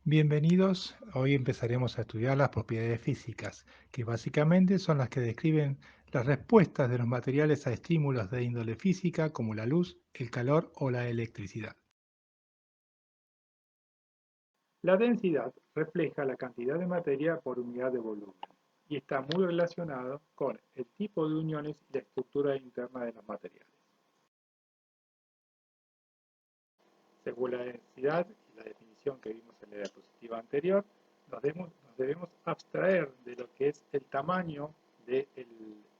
Bienvenidos, hoy empezaremos a estudiar las propiedades físicas, que básicamente son las que describen las respuestas de los materiales a estímulos de índole física como la luz, el calor o la electricidad. La densidad refleja la cantidad de materia por unidad de volumen y está muy relacionado con el tipo de uniones y la estructura interna de los materiales. Según la densidad y la definición que vimos en la diapositiva anterior, nos debemos abstraer de lo que es el tamaño del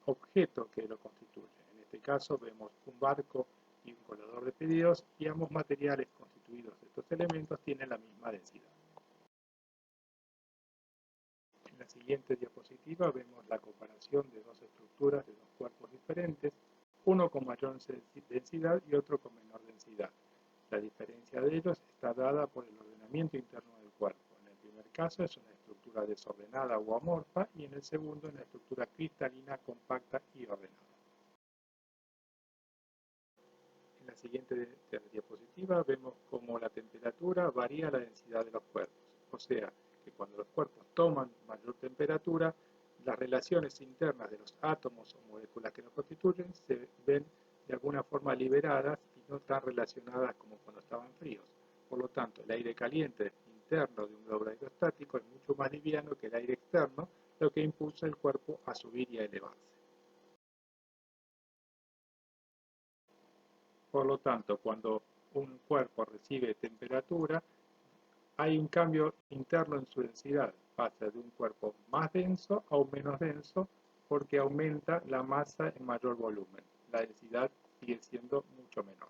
objeto que lo constituye. En este caso vemos un barco y un colador de pedidos y ambos materiales constituidos de estos elementos tienen la misma densidad. En la siguiente diapositiva vemos la comparación de dos estructuras de dos cuerpos diferentes, uno con mayor densidad y otro con menor densidad. La diferencia de ellos está dada por el ordenamiento interno del cuerpo. En el primer caso es una estructura desordenada o amorfa y en el segundo una estructura cristalina, compacta y ordenada. En la siguiente diapositiva vemos cómo la temperatura varía la densidad de los cuerpos, o sea, que cuando los cuerpos toman mayor temperatura, las relaciones internas de los átomos o moléculas que los constituyen se ven de alguna forma liberadas y no tan relacionadas como cuando estaban fríos. Por lo tanto, el aire caliente interno de un globo aerostático es mucho más liviano que el aire externo, lo que impulsa el cuerpo a subir y a elevarse. Por lo tanto, cuando un cuerpo recibe temperatura, hay un cambio interno en su densidad. Pasa de un cuerpo más denso a un menos denso porque aumenta la masa en mayor volumen. La densidad sigue siendo mucho menor.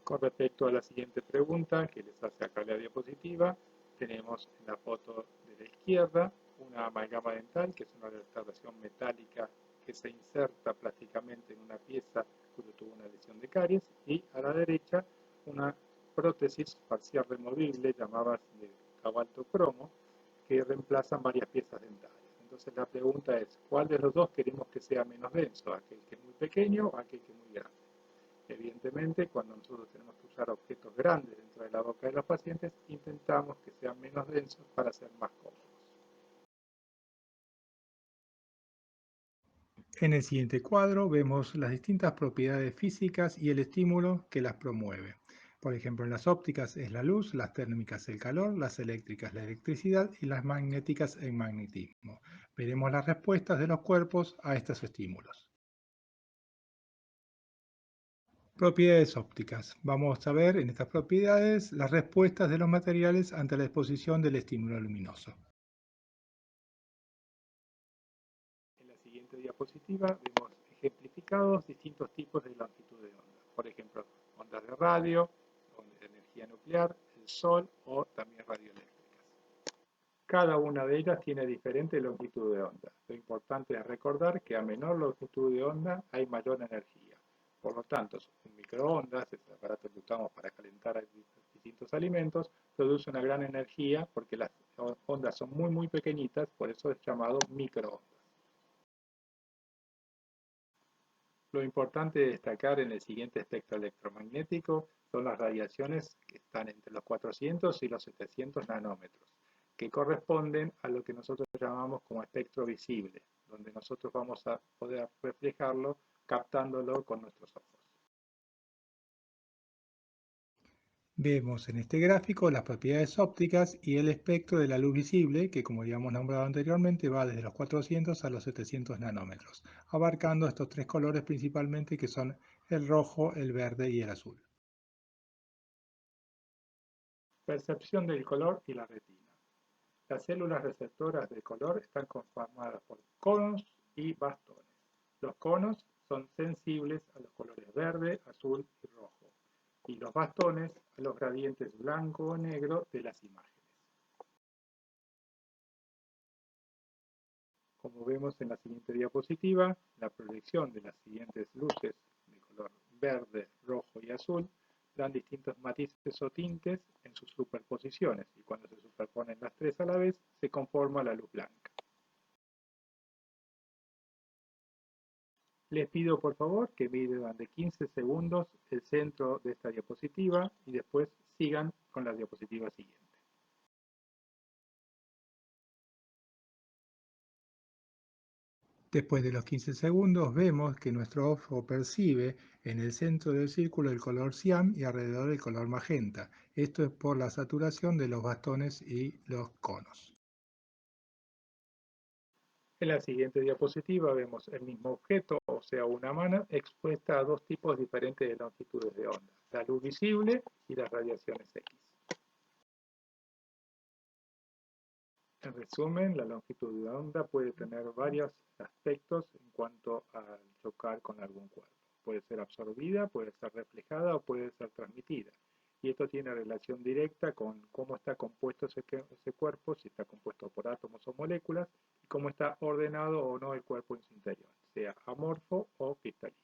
Con respecto a la siguiente pregunta que les hace acá la diapositiva, tenemos en la foto de la izquierda una amalgama dental, que es una restauración metálica que se inserta plásticamente en una pieza cuyo tuvo una lesión de caries, y a la derecha una prótesis parcial removible llamada de cobalto cromo que reemplazan varias piezas dentales. Entonces la pregunta es, ¿cuál de los dos queremos que sea menos denso? ¿Aquel que es muy pequeño o aquel que es muy grande? Evidentemente, cuando nosotros tenemos que usar objetos grandes dentro de la boca de los pacientes, intentamos que sean menos densos para ser más cómodos. En el siguiente cuadro vemos las distintas propiedades físicas y el estímulo que las promueve. Por ejemplo, en las ópticas es la luz, las térmicas el calor, las eléctricas la electricidad y las magnéticas el magnetismo. Veremos las respuestas de los cuerpos a estos estímulos. Propiedades ópticas. Vamos a ver en estas propiedades las respuestas de los materiales ante la exposición del estímulo luminoso. En la siguiente diapositiva vemos ejemplificados distintos tipos de longitud de onda. Por ejemplo, ondas de radio, ondas de energía nuclear, el sol o también radioeléctricas. Cada una de ellas tiene diferente longitud de onda. Lo importante es recordar que a menor longitud de onda hay mayor energía. Por lo tanto, un microondas, ese aparato que usamos para calentar distintos alimentos, produce una gran energía porque las ondas son muy pequeñitas, por eso es llamado microondas. Lo importante de destacar en el siguiente espectro electromagnético son las radiaciones que están entre los 400 y los 700 nanómetros, que corresponden a lo que nosotros llamamos como espectro visible, donde nosotros vamos a poder reflejarlo captándolo con nuestros ojos. Vemos en este gráfico las propiedades ópticas y el espectro de la luz visible, que como ya hemos nombrado anteriormente, va desde los 400 a los 700 nanómetros, abarcando estos tres colores principalmente que son el rojo, el verde y el azul. Percepción del color y la retina. Las células receptoras de color están conformadas por conos y bastones. Los conos son sensibles a los colores verde, azul y rojo, y los bastones a los gradientes blanco o negro de las imágenes. Como vemos en la siguiente diapositiva, la proyección de las siguientes luces de color verde, rojo y azul dan distintos matices o tintes en sus superposiciones, y cuando se superponen las tres a la vez se conforma la luz blanca. Les pido por favor que miren durante 15 segundos el centro de esta diapositiva y después sigan con la diapositiva siguiente. Después de los 15 segundos vemos que nuestro ojo percibe en el centro del círculo el color cian y alrededor el color magenta. Esto es por la saturación de los bastones y los conos. En la siguiente diapositiva vemos el mismo objeto, o sea una mano, expuesta a dos tipos diferentes de longitudes de onda, la luz visible y las radiaciones X. En resumen, la longitud de onda puede tener varios aspectos en cuanto al chocar con algún cuerpo. Puede ser absorbida, puede ser reflejada o puede ser transmitida. Y esto tiene relación directa con cómo está compuesto ese cuerpo, si está compuesto por átomos o moléculas, y cómo está ordenado o no el cuerpo en su interior, sea amorfo o cristalino.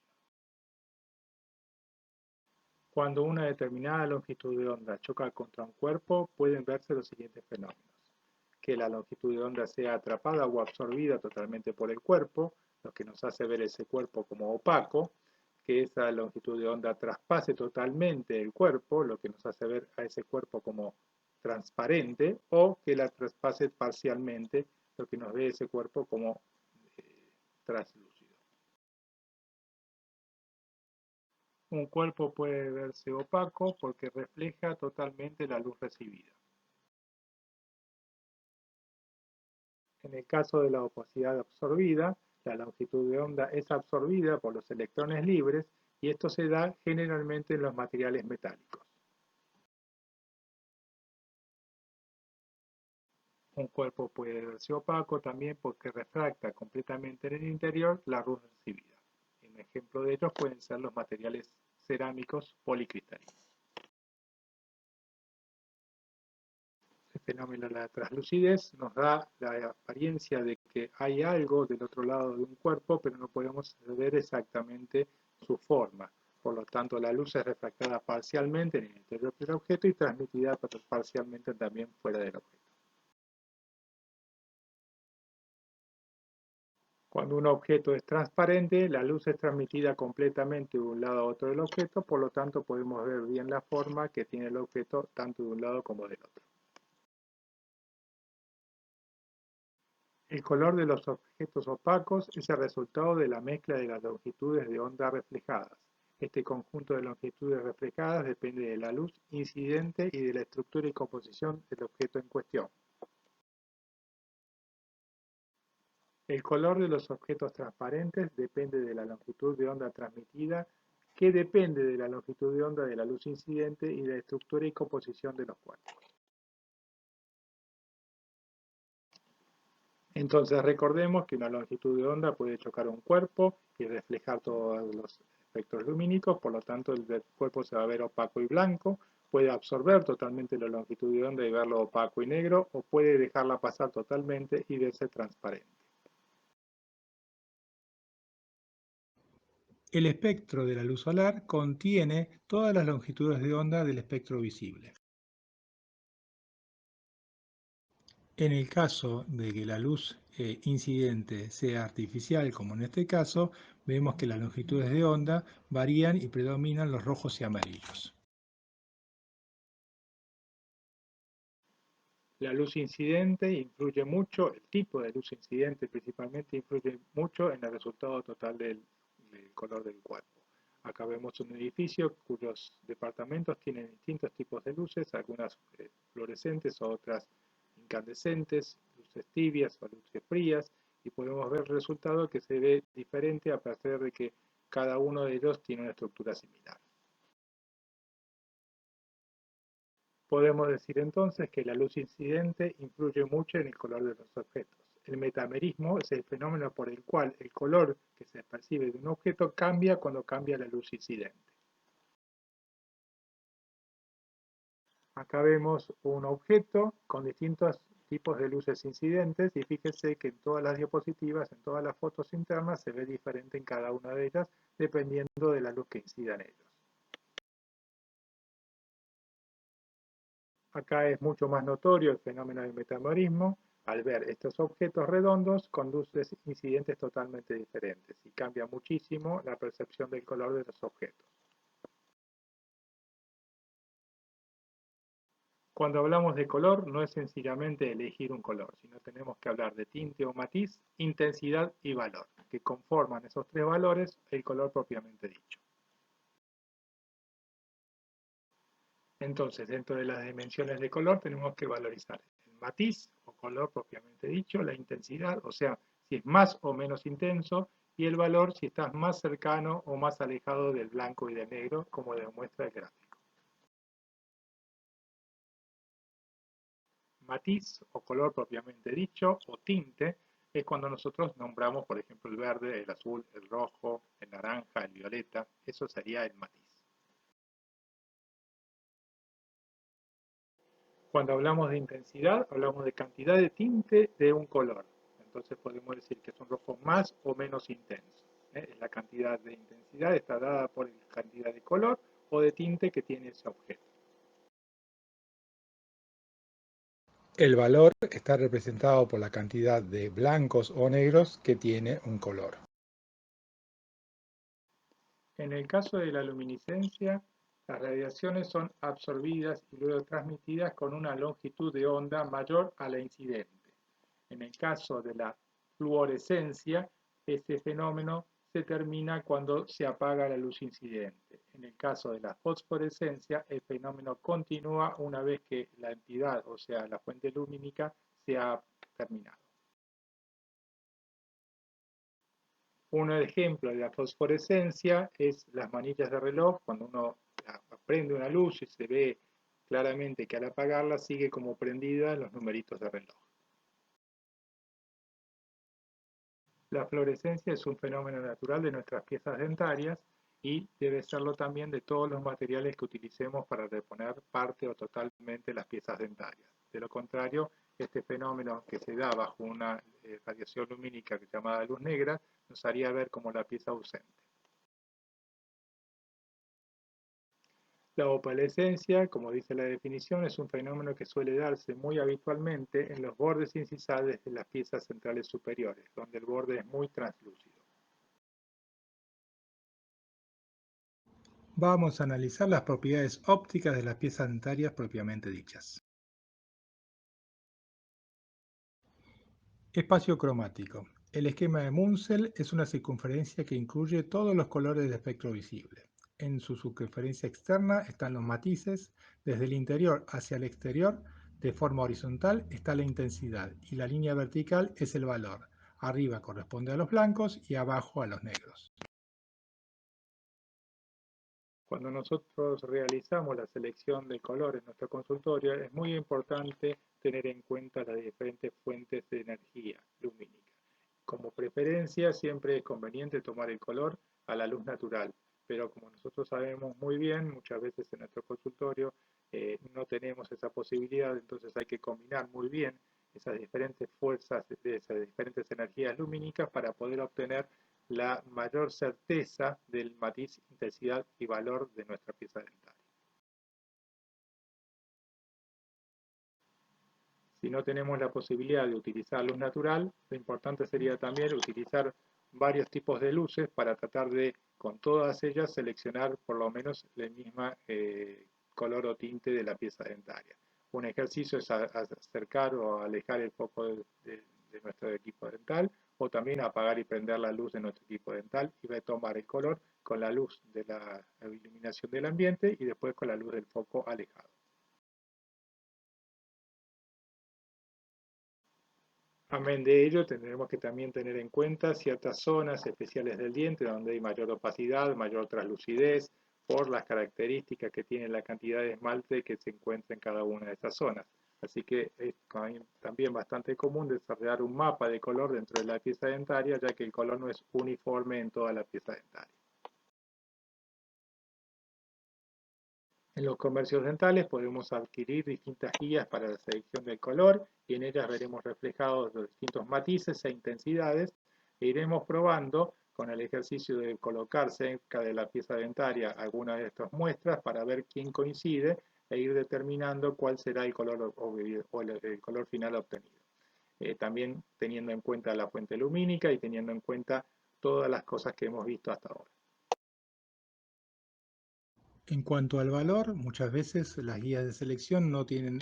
Cuando una determinada longitud de onda choca contra un cuerpo, pueden verse los siguientes fenómenos. Que la longitud de onda sea atrapada o absorbida totalmente por el cuerpo, lo que nos hace ver ese cuerpo como opaco, que esa longitud de onda traspase totalmente el cuerpo, lo que nos hace ver a ese cuerpo como transparente, o que la traspase parcialmente, lo que nos ve ese cuerpo como translúcido. Un cuerpo puede verse opaco porque refleja totalmente la luz recibida. En el caso de la opacidad absorbida, la longitud de onda es absorbida por los electrones libres y esto se da generalmente en los materiales metálicos. Un cuerpo puede verse opaco también porque refracta completamente en el interior la luz recibida. Un ejemplo de ellos pueden ser los materiales cerámicos policristalinos. El fenómeno de la translucidez nos da la apariencia de que hay algo del otro lado de un cuerpo, pero no podemos ver exactamente su forma. Por lo tanto, la luz es refractada parcialmente en el interior del objeto y transmitida parcialmente también fuera del objeto. Cuando un objeto es transparente, la luz es transmitida completamente de un lado a otro del objeto, por lo tanto podemos ver bien la forma que tiene el objeto tanto de un lado como del otro. El color de los objetos opacos es el resultado de la mezcla de las longitudes de onda reflejadas. Este conjunto de longitudes reflejadas depende de la luz incidente y de la estructura y composición del objeto en cuestión. El color de los objetos transparentes depende de la longitud de onda transmitida, que depende de la longitud de onda de la luz incidente y de la estructura y composición de los cuerpos. Entonces recordemos que una longitud de onda puede chocar un cuerpo y reflejar todos los espectros lumínicos, por lo tanto el cuerpo se va a ver opaco y blanco, puede absorber totalmente la longitud de onda y verlo opaco y negro, o puede dejarla pasar totalmente y verse transparente. El espectro de la luz solar contiene todas las longitudes de onda del espectro visible. En el caso de que la luz incidente sea artificial, como en este caso, vemos que las longitudes de onda varían y predominan los rojos y amarillos. La luz incidente influye mucho, el tipo de luz incidente principalmente influye mucho en el resultado total del color del cuerpo. Acá vemos un edificio cuyos departamentos tienen distintos tipos de luces, algunas fluorescentes, otras incandescentes, luces tibias o luces frías, y podemos ver el resultado que se ve diferente a pesar de que cada uno de ellos tiene una estructura similar. Podemos decir entonces que la luz incidente influye mucho en el color de los objetos. El metamerismo es el fenómeno por el cual el color que se percibe de un objeto cambia cuando cambia la luz incidente. Acá vemos un objeto con distintos tipos de luces incidentes y fíjese que en todas las diapositivas, en todas las fotos internas, se ve diferente en cada una de ellas dependiendo de la luz que incida en ellos. Acá es mucho más notorio el fenómeno del metamerismo. al ver estos objetos redondos, conduce incidentes totalmente diferentes y cambia muchísimo la percepción del color de los objetos. Cuando hablamos de color, no es sencillamente elegir un color, sino tenemos que hablar de tinte o matiz, intensidad y valor, que conforman esos tres valores el color propiamente dicho. Entonces, dentro de las dimensiones de color tenemos que valorizar el matiz o color propiamente dicho, la intensidad, o sea, si es más o menos intenso, y el valor si estás más cercano o más alejado del blanco y del negro, como demuestra el gráfico. Matiz o color propiamente dicho, o tinte, es cuando nosotros nombramos, por ejemplo, el verde, el azul, el rojo, el naranja, el violeta, eso sería el matiz. Cuando hablamos de intensidad, hablamos de cantidad de tinte de un color. Entonces podemos decir que es un rojo más o menos intenso. La cantidad de intensidad está dada por la cantidad de color o de tinte que tiene ese objeto. El valor está representado por la cantidad de blancos o negros que tiene un color. En el caso de la luminiscencia, las radiaciones son absorbidas y luego transmitidas con una longitud de onda mayor a la incidente. En el caso de la fluorescencia, este fenómeno se termina cuando se apaga la luz incidente. En el caso de la fosforescencia, el fenómeno continúa una vez que la entidad, o sea, la fuente lumínica, se ha terminado. Un ejemplo de la fosforescencia es las manillas de reloj, cuando uno prende una luz y se ve claramente que al apagarla sigue como prendida los numeritos de reloj. La fluorescencia es un fenómeno natural de nuestras piezas dentarias y debe serlo también de todos los materiales que utilicemos para reponer parte o totalmente las piezas dentarias. De lo contrario, este fenómeno que se da bajo una radiación lumínica que es llamada luz negra nos haría ver como la pieza ausente. La opalescencia, como dice la definición, es un fenómeno que suele darse muy habitualmente en los bordes incisales de las piezas centrales superiores, donde el borde es muy translúcido. Vamos a analizar las propiedades ópticas de las piezas dentarias propiamente dichas. Espacio cromático. El esquema de Munsell es una circunferencia que incluye todos los colores del espectro visible. En su circunferencia externa están los matices, desde el interior hacia el exterior, de forma horizontal está la intensidad y la línea vertical es el valor. Arriba corresponde a los blancos y abajo a los negros. Cuando nosotros realizamos la selección de color en nuestro consultorio, es muy importante tener en cuenta las diferentes fuentes de energía lumínica. Como preferencia, siempre es conveniente tomar el color a la luz natural, pero como nosotros sabemos muy bien, muchas veces en nuestro consultorio no tenemos esa posibilidad, entonces hay que combinar muy bien esas diferentes fuerzas, esas diferentes energías lumínicas para poder obtener la mayor certeza del matiz, intensidad y valor de nuestra pieza dental. Si no tenemos la posibilidad de utilizar luz natural, lo importante sería también utilizar varios tipos de luces para tratar de, con todas ellas, seleccionar por lo menos el mismo color o tinte de la pieza dentaria. Un ejercicio es acercar o alejar el foco de nuestro equipo dental, o también apagar y prender la luz de nuestro equipo dental y retomar el color con la luz de la iluminación del ambiente y después con la luz del foco alejado. Amén de ello, tendremos que también tener en cuenta ciertas zonas especiales del diente donde hay mayor opacidad, mayor translucidez, por las características que tiene la cantidad de esmalte que se encuentra en cada una de estas zonas. Así que es también bastante común desarrollar un mapa de color dentro de la pieza dentaria, ya que el color no es uniforme en toda la pieza dentaria. En los comercios dentales podemos adquirir distintas guías para la selección del color y en ellas veremos reflejados los distintos matices e intensidades e iremos probando con el ejercicio de colocar cerca de la pieza dentaria alguna de estas muestras para ver quién coincide e ir determinando cuál será el color, o el color final obtenido. también teniendo en cuenta la fuente lumínica y teniendo en cuenta todas las cosas que hemos visto hasta ahora. En cuanto al valor, muchas veces las guías de selección no tienen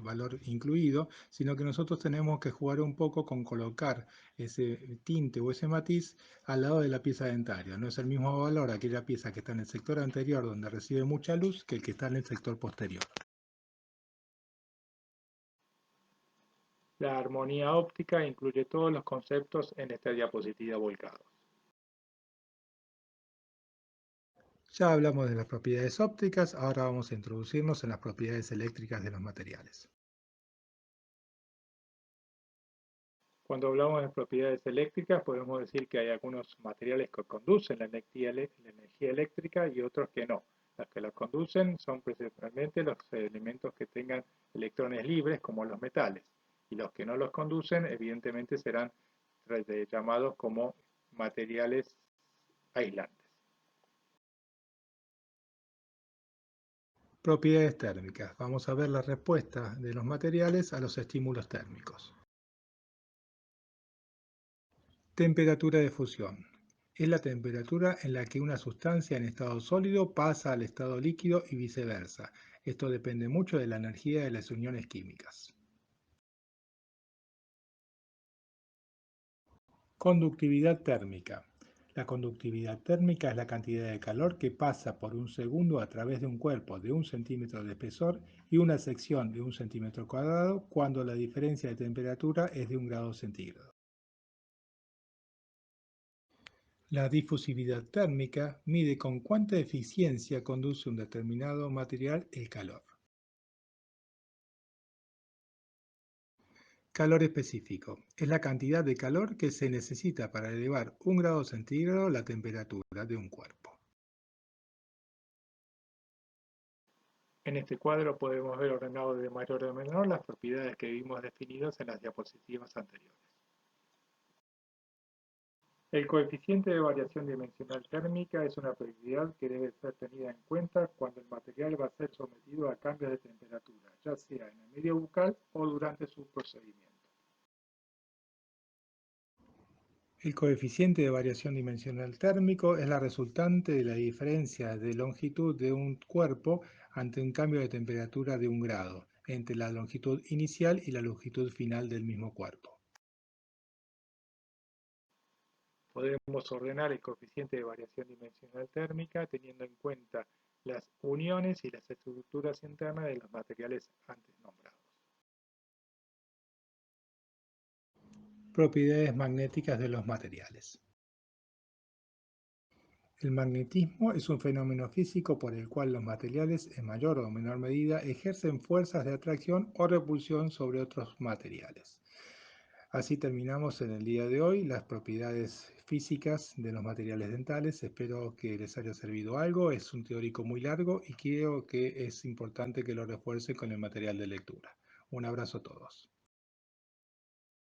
valor incluido, sino que nosotros tenemos que jugar un poco con colocar ese tinte o ese matiz al lado de la pieza dentaria. No es el mismo valor aquella pieza que está en el sector anterior donde recibe mucha luz que el que está en el sector posterior. La armonía óptica incluye todos los conceptos en esta diapositiva volcados. Ya hablamos de las propiedades ópticas, ahora vamos a introducirnos en las propiedades eléctricas de los materiales. Cuando hablamos de propiedades eléctricas, podemos decir que hay algunos materiales que conducen la energía eléctrica y otros que no. Los que la conducen son principalmente los elementos que tengan electrones libres, como los metales, y los que no los conducen, evidentemente, serán llamados como materiales aislantes. Propiedades térmicas. Vamos a ver la respuesta de los materiales a los estímulos térmicos. Temperatura de fusión. Es la temperatura en la que una sustancia en estado sólido pasa al estado líquido y viceversa. Esto depende mucho de la energía de las uniones químicas. Conductividad térmica. La conductividad térmica es la cantidad de calor que pasa por un segundo a través de un cuerpo de 1 centímetro de espesor y una sección de 1 centímetro cuadrado cuando la diferencia de temperatura es de 1 grado centígrado. La difusividad térmica mide con cuánta eficiencia conduce un determinado material el calor. Calor específico. Es la cantidad de calor que se necesita para elevar 1 grado centígrado la temperatura de un cuerpo. En este cuadro podemos ver ordenado de mayor a menor las propiedades que vimos definidas en las diapositivas anteriores. El coeficiente de variación dimensional térmica es una propiedad que debe ser tenida en cuenta cuando el material va a ser sometido a cambios de temperatura, ya sea en el medio bucal o durante su procedimiento. El coeficiente de variación dimensional térmico es la resultante de la diferencia de longitud de un cuerpo ante un cambio de temperatura de 1 grado entre la longitud inicial y la longitud final del mismo cuerpo. Podemos ordenar el coeficiente de variación dimensional térmica teniendo en cuenta las uniones y las estructuras internas de los materiales antes nombrados. Propiedades magnéticas de los materiales. El magnetismo es un fenómeno físico por el cual los materiales en mayor o menor medida ejercen fuerzas de atracción o repulsión sobre otros materiales. Así terminamos en el día de hoy las propiedades físicas de los materiales dentales. Espero que les haya servido algo. Es un teórico muy largo y creo que es importante que lo refuercen con el material de lectura. Un abrazo a todos.